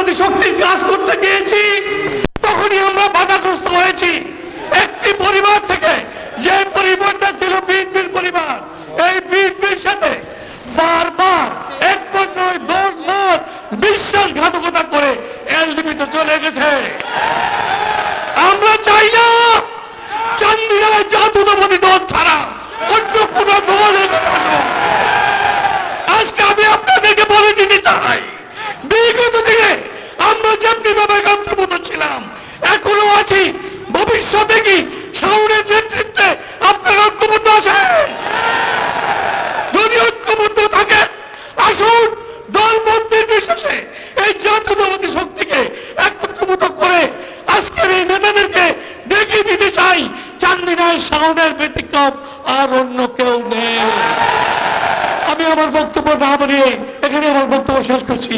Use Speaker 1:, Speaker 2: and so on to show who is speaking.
Speaker 1: জাতীয়তাবাদী শক্তির কাজ করতে গিয়েছি তখনই আমরা বাধাগ্রস্ত হয়েছি। একটি পরিবার থেকে, যে পরিবারটা ছিল বিএনপির পরিবার, এই বিএনপির সাথে বারবার 1 নয় 10 বার বিশ্বাসঘাতকতা করে এলডিপিতে চলে গেছে। আমরা চাই না চান্দিনায় জাতীয়তাবাদী দল ছাড়া অন্য কোন দল এখানে আসুক। আজকে আমি আপনাদেরকে বলে দিতে চাই, বিগত দিনে আমরা যেমনি ভাবে ঐক্যবদ্ধ ছিলাম, এখনো আছি, ভবিষ্যতে কি শাওনের নেতৃত্বে আপনারা ঐক্যবদ্ধ আছেন? যদি ঐক্যবদ্ধ থাকেন, আসুন দলবন্ধের বিশেষে এই জাতীয়তাবাদী শক্তিকে একত্রিত করে আজকের এই নেতাদেরকে দেখিয়ে দিতে চাই চান্দিনায় শাওনের ব্যতিক্রম আর অন্য কেউ নেই। আমি আমার বক্তব্য না বাড়িয়ে এখানে আমার বক্তব্য শেষ করছি।